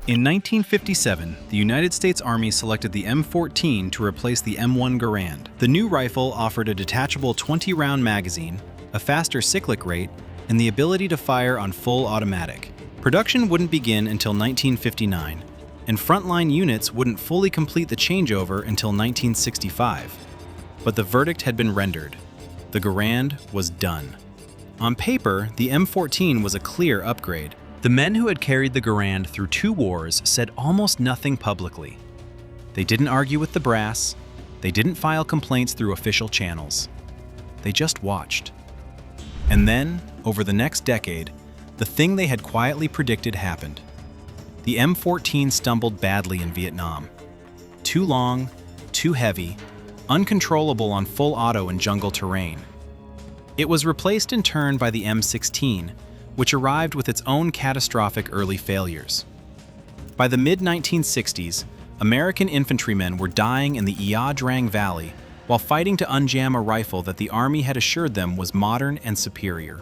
In 1957, the United States Army selected the M14 to replace the M1 Garand. The new rifle offered a detachable 20-round magazine, a faster cyclic rate, and the ability to fire on full automatic. Production wouldn't begin until 1959, and frontline units wouldn't fully complete the changeover until 1965. But the verdict had been rendered. The Garand was done. On paper, the M14 was a clear upgrade. The men who had carried the Garand through 2 wars said almost nothing publicly. They didn't argue with the brass. They didn't file complaints through official channels. They just watched. And then, over the next decade, the thing they had quietly predicted happened. The M14 stumbled badly in Vietnam. Too long, too heavy, uncontrollable on full auto and jungle terrain. It was replaced in turn by the M16, which arrived with its own catastrophic early failures. By the mid-1960s, American infantrymen were dying in the Ia Drang Valley while fighting to unjam a rifle that the Army had assured them was modern and superior.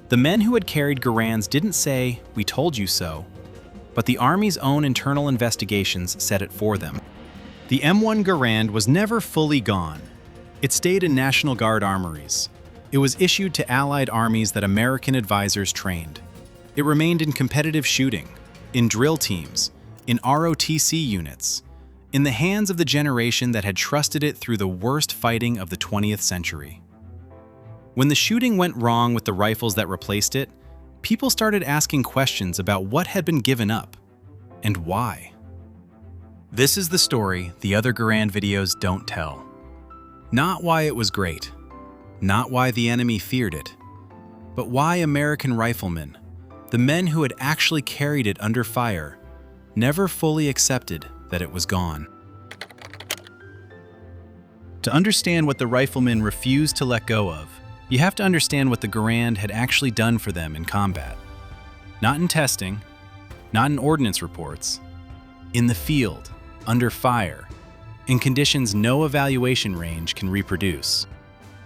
The men who had carried Garands didn't say, "We told you so," but the Army's own internal investigations said it for them. The M1 Garand was never fully gone. It stayed in National Guard armories. It was issued to Allied armies that American advisors trained. It remained in competitive shooting, in drill teams, in ROTC units, in the hands of the generation that had trusted it through the worst fighting of the 20th century. When the shooting went wrong with the rifles that replaced it, people started asking questions about what had been given up and why. This is the story the other Garand videos don't tell. Not why it was great. Not why the enemy feared it, but why American riflemen, the men who had actually carried it under fire, never fully accepted that it was gone. To understand what the riflemen refused to let go of, you have to understand what the Garand had actually done for them in combat. Not in testing, not in ordnance reports, in the field, under fire, in conditions no evaluation range can reproduce.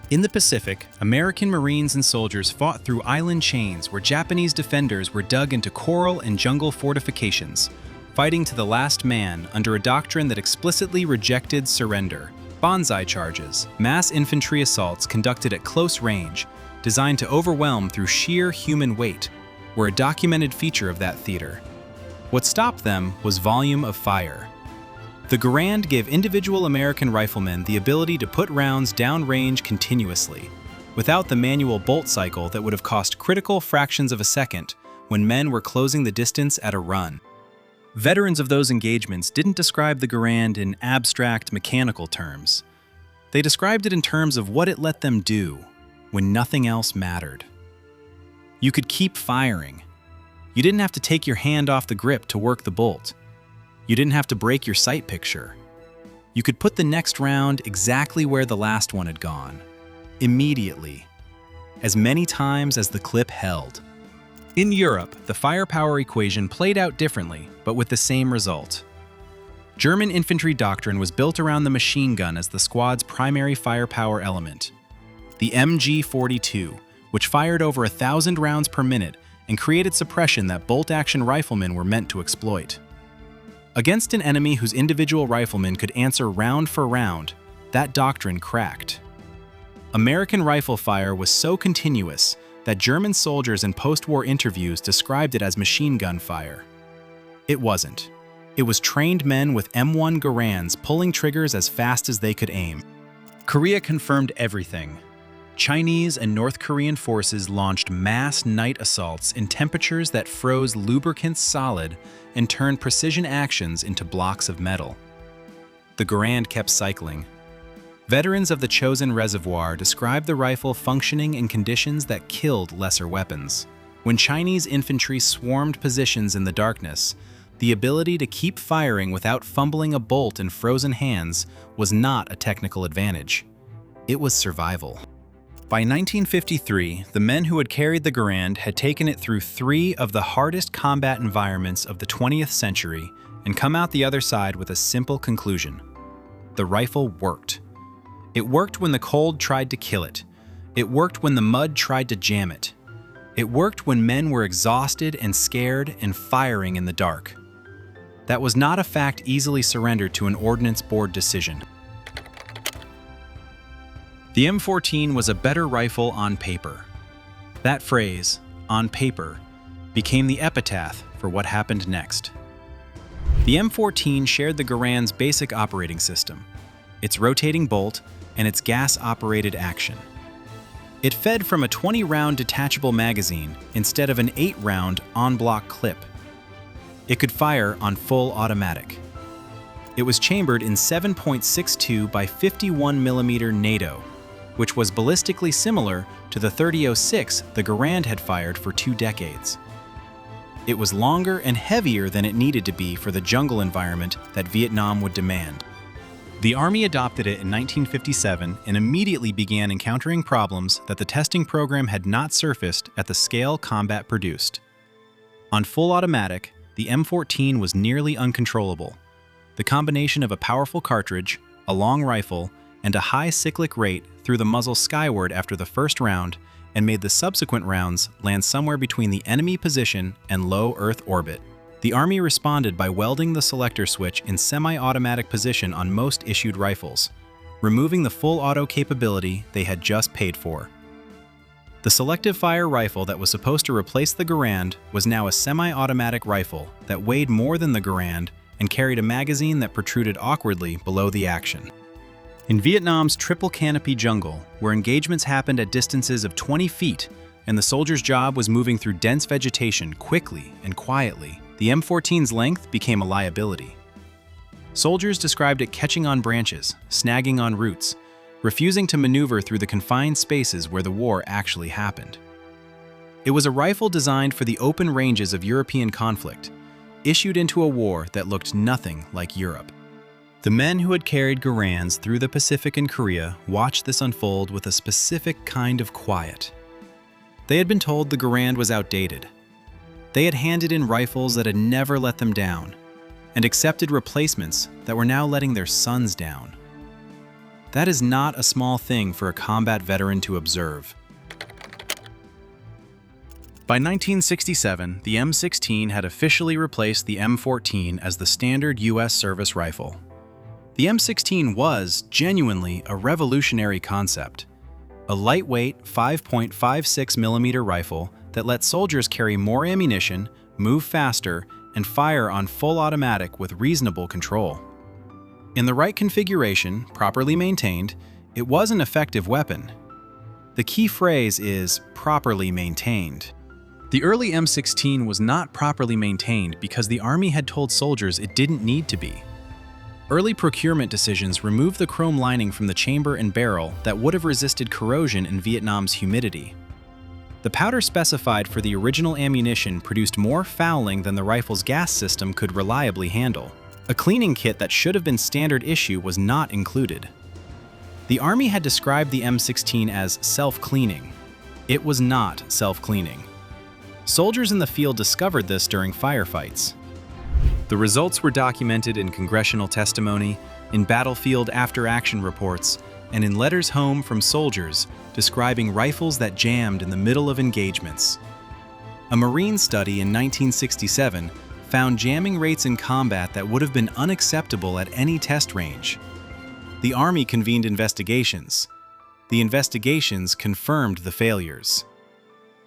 In the Pacific, American Marines and soldiers fought through island chains where Japanese defenders were dug into coral and jungle fortifications, fighting to the last man under a doctrine that explicitly rejected surrender. Banzai charges, mass infantry assaults conducted at close range, designed to overwhelm through sheer human weight, were a documented feature of that theater. What stopped them was volume of fire. The Garand gave individual American riflemen the ability to put rounds downrange continuously, without the manual bolt cycle that would have cost critical fractions of a second when men were closing the distance at a run. Veterans of those engagements didn't describe the Garand in abstract mechanical terms. They described it in terms of what it let them do when nothing else mattered. You could keep firing. You didn't have to take your hand off the grip to work the bolt. You didn't have to break your sight picture. You could put the next round exactly where the last one had gone, immediately, as many times as the clip held. In Europe, the firepower equation played out differently, but with the same result. German infantry doctrine was built around the machine gun as the squad's primary firepower element. The MG-42, which fired over 1,000 rounds per minute and created suppression that bolt-action riflemen were meant to exploit. Against an enemy whose individual riflemen could answer round for round, that doctrine cracked. American rifle fire was so continuous that German soldiers in post-war interviews described it as machine gun fire. It wasn't. It was trained men with M1 Garands pulling triggers as fast as they could aim. Korea confirmed everything. Chinese and North Korean forces launched mass night assaults in temperatures that froze lubricants solid and turned precision actions into blocks of metal. The Garand kept cycling. Veterans of the Chosin Reservoir described the rifle functioning in conditions that killed lesser weapons. When Chinese infantry swarmed positions in the darkness, the ability to keep firing without fumbling a bolt in frozen hands was not a technical advantage. It was survival. By 1953, the men who had carried the Garand had taken it through 3 of the hardest combat environments of the 20th century and come out the other side with a simple conclusion. The rifle worked. It worked when the cold tried to kill it. It worked when the mud tried to jam it. It worked when men were exhausted and scared and firing in the dark. That was not a fact easily surrendered to an Ordnance Board decision. The M14 was a better rifle on paper. That phrase, on paper, became the epitaph for what happened next. The M14 shared the Garand's basic operating system, its rotating bolt, and its gas-operated action. It fed from a 20-round detachable magazine instead of an 8-round en-bloc clip. It could fire on full automatic. It was chambered in 7.62 by 51 mm NATO, which was ballistically similar to the .30-06 the Garand had fired for 2 decades. It was longer and heavier than it needed to be for the jungle environment that Vietnam would demand. The Army adopted it in 1957 and immediately began encountering problems that the testing program had not surfaced at the scale combat produced. On full automatic, the M14 was nearly uncontrollable. The combination of a powerful cartridge, a long rifle, and a high cyclic rate threw the muzzle skyward after the first round and made the subsequent rounds land somewhere between the enemy position and low Earth orbit. The Army responded by welding the selector switch in semi-automatic position on most issued rifles, removing the full auto capability they had just paid for. The selective fire rifle that was supposed to replace the Garand was now a semi-automatic rifle that weighed more than the Garand and carried a magazine that protruded awkwardly below the action. In Vietnam's triple canopy jungle, where engagements happened at distances of 20 feet and the soldier's job was moving through dense vegetation quickly and quietly, the M14's length became a liability. Soldiers described it catching on branches, snagging on roots, refusing to maneuver through the confined spaces where the war actually happened. It was a rifle designed for the open ranges of European conflict, issued into a war that looked nothing like Europe. The men who had carried Garands through the Pacific and Korea watched this unfold with a specific kind of quiet. They had been told the Garand was outdated. They had handed in rifles that had never let them down, and accepted replacements that were now letting their sons down. That is not a small thing for a combat veteran to observe. By 1967, the M16 had officially replaced the M14 as the standard U.S. service rifle. The M16 was, genuinely, a revolutionary concept. A lightweight 5.56 mm rifle that let soldiers carry more ammunition, move faster, and fire on full automatic with reasonable control. In the right configuration, properly maintained, it was an effective weapon. The key phrase is properly maintained. The early M16 was not properly maintained because the Army had told soldiers it didn't need to be. Early procurement decisions removed the chrome lining from the chamber and barrel that would have resisted corrosion in Vietnam's humidity. The powder specified for the original ammunition produced more fouling than the rifle's gas system could reliably handle. A cleaning kit that should have been standard issue was not included. The Army had described the M16 as self-cleaning. It was not self-cleaning. Soldiers in the field discovered this during firefights. The results were documented in congressional testimony, in battlefield after-action reports, and in letters home from soldiers describing rifles that jammed in the middle of engagements. A Marine study in 1967 found jamming rates in combat that would have been unacceptable at any test range. The Army convened investigations. The investigations confirmed the failures.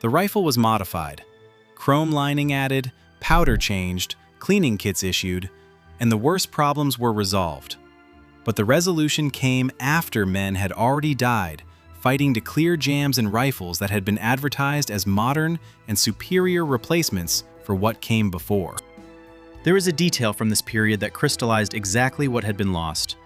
The rifle was modified, chrome lining added, powder changed, cleaning kits issued, and the worst problems were resolved. But the resolution came after men had already died, fighting to clear jams in rifles that had been advertised as modern and superior replacements for what came before. There is a detail from this period that crystallized exactly what had been lost.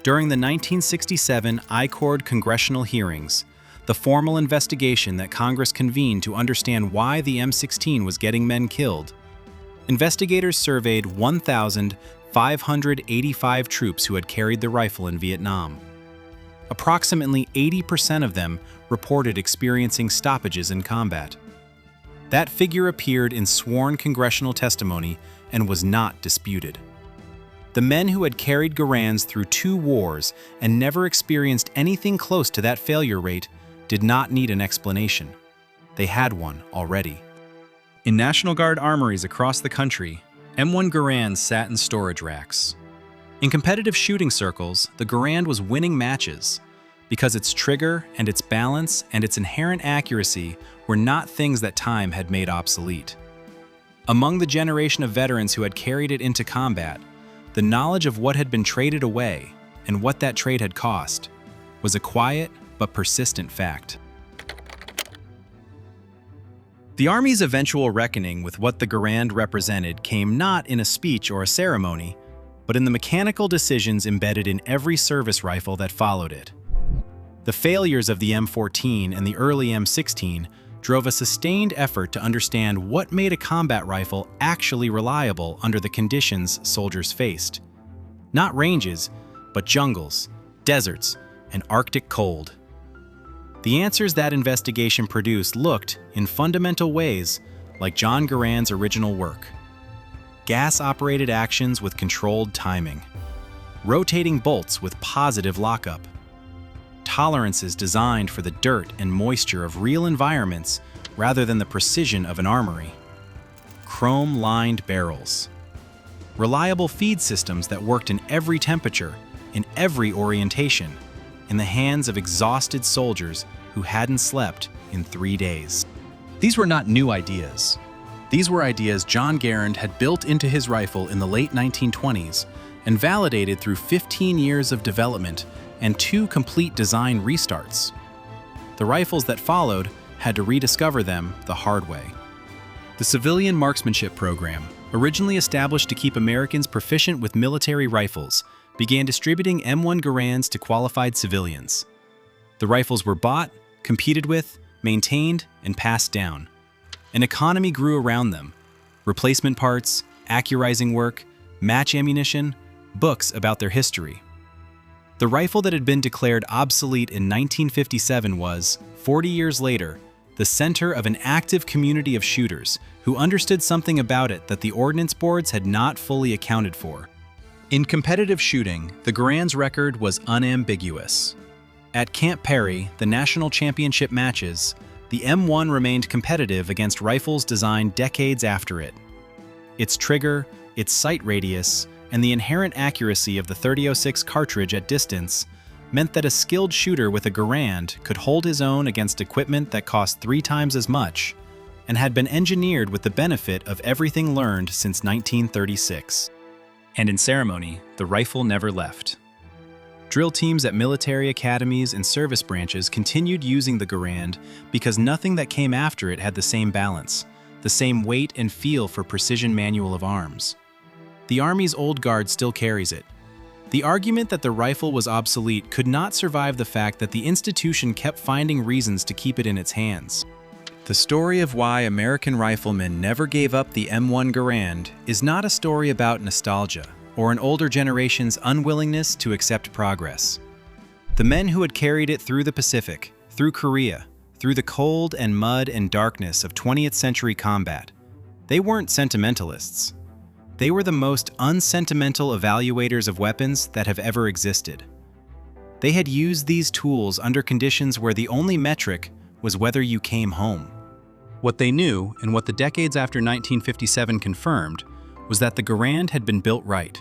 During the 1967 I-Cord Congressional hearings, the formal investigation that Congress convened to understand why the M16 was getting men killed, investigators surveyed 1,585 troops who had carried the rifle in Vietnam. Approximately 80% of them reported experiencing stoppages in combat. That figure appeared in sworn congressional testimony and was not disputed. The men who had carried Garands through 2 wars and never experienced anything close to that failure rate did not need an explanation. They had one already. In National Guard armories across the country, M1 Garand sat in storage racks. In competitive shooting circles, the Garand was winning matches because its trigger and its balance and its inherent accuracy were not things that time had made obsolete. Among the generation of veterans who had carried it into combat, the knowledge of what had been traded away and what that trade had cost was a quiet but persistent fact. The Army's eventual reckoning with what the Garand represented came not in a speech or a ceremony, but in the mechanical decisions embedded in every service rifle that followed it. The failures of the M14 and the early M16 drove a sustained effort to understand what made a combat rifle actually reliable under the conditions soldiers faced. Not ranges, but jungles, deserts, and Arctic cold. The answers that investigation produced looked, in fundamental ways, like John Garand's original work. Gas-operated actions with controlled timing. Rotating bolts with positive lockup. Tolerances designed for the dirt and moisture of real environments rather than the precision of an armory. Chrome-lined barrels. Reliable feed systems that worked in every temperature, in every orientation, in the hands of exhausted soldiers who hadn't slept in 3 days. These were not new ideas. These were ideas John Garand had built into his rifle in the late 1920s and validated through 15 years of development and 2 complete design restarts. The rifles that followed had to rediscover them the hard way. The Civilian Marksmanship Program, originally established to keep Americans proficient with military rifles, began distributing M1 Garands to qualified civilians. The rifles were bought, competed with, maintained, and passed down. An economy grew around them. Replacement parts, accurizing work, match ammunition, books about their history. The rifle that had been declared obsolete in 1957 was, 40 years later, the center of an active community of shooters who understood something about it that the ordnance boards had not fully accounted for. In competitive shooting, the Garand's record was unambiguous. At Camp Perry, the national championship matches, the M1 remained competitive against rifles designed decades after it. Its trigger, its sight radius, and the inherent accuracy of the .30-06 cartridge at distance meant that a skilled shooter with a Garand could hold his own against equipment that cost 3 times as much and had been engineered with the benefit of everything learned since 1936. And in ceremony, the rifle never left. Drill teams at military academies and service branches continued using the Garand because nothing that came after it had the same balance, the same weight and feel for precision manual of arms. The Army's old guard still carries it. The argument that the rifle was obsolete could not survive the fact that the institution kept finding reasons to keep it in its hands. The story of why American riflemen never gave up the M1 Garand is not a story about nostalgia or an older generation's unwillingness to accept progress. The men who had carried it through the Pacific, through Korea, through the cold and mud and darkness of 20th century combat, they weren't sentimentalists. They were the most unsentimental evaluators of weapons that have ever existed. They had used these tools under conditions where the only metric was whether you came home. What they knew, and what the decades after 1957 confirmed, was that the Garand had been built right,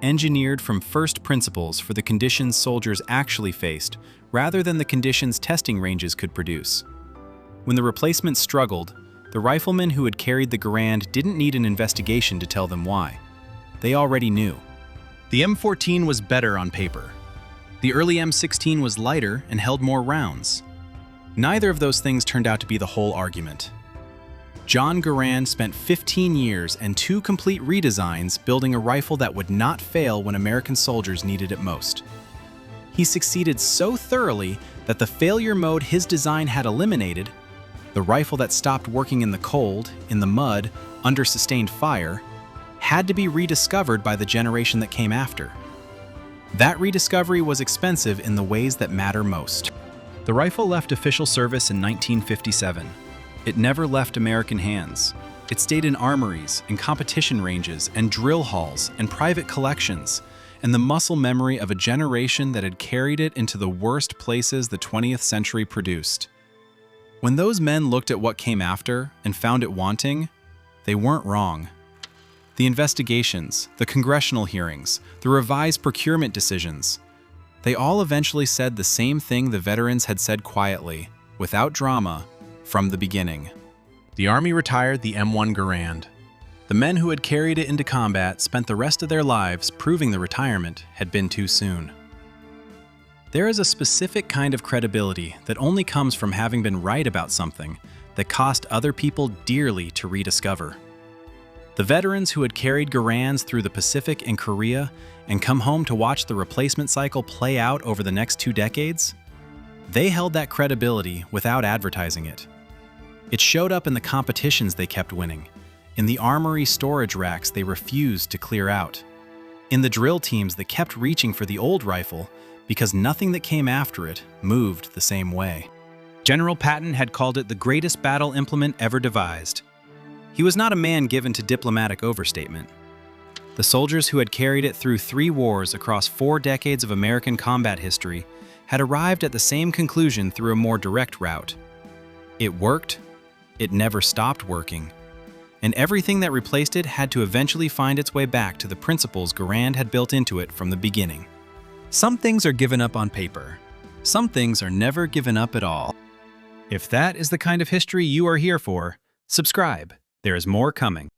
engineered from first principles for the conditions soldiers actually faced, rather than the conditions testing ranges could produce. When the replacement struggled, the riflemen who had carried the Garand didn't need an investigation to tell them why. They already knew. The M14 was better on paper. The early M16 was lighter and held more rounds. Neither of those things turned out to be the whole argument. John Garand spent 15 years and 2 complete redesigns building a rifle that would not fail when American soldiers needed it most. He succeeded so thoroughly that the failure mode his design had eliminated, the rifle that stopped working in the cold, in the mud, under sustained fire, had to be rediscovered by the generation that came after. That rediscovery was expensive in the ways that matter most. The rifle left official service in 1957. It never left American hands. It stayed in armories, and competition ranges, and drill halls, and private collections, and the muscle memory of a generation that had carried it into the worst places the 20th century produced. When those men looked at what came after and found it wanting, they weren't wrong. The investigations, the congressional hearings, the revised procurement decisions, they all eventually said the same thing the veterans had said quietly, without drama, from the beginning. The Army retired the M1 Garand. The men who had carried it into combat spent the rest of their lives proving the retirement had been too soon. There is a specific kind of credibility that only comes from having been right about something that cost other people dearly to rediscover. The veterans who had carried Garands through the Pacific and Korea and come home to watch the replacement cycle play out over the next 2 decades, they held that credibility without advertising it. It showed up in the competitions they kept winning, in the armory storage racks they refused to clear out, in the drill teams that kept reaching for the old rifle because nothing that came after it moved the same way. General Patton had called it the greatest battle implement ever devised. He was not a man given to diplomatic overstatement. The soldiers who had carried it through 3 wars across 4 decades of American combat history had arrived at the same conclusion through a more direct route. It worked, it never stopped working, and everything that replaced it had to eventually find its way back to the principles Garand had built into it from the beginning. Some things are given up on paper. Some things are never given up at all. If that is the kind of history you are here for, subscribe. There is more coming.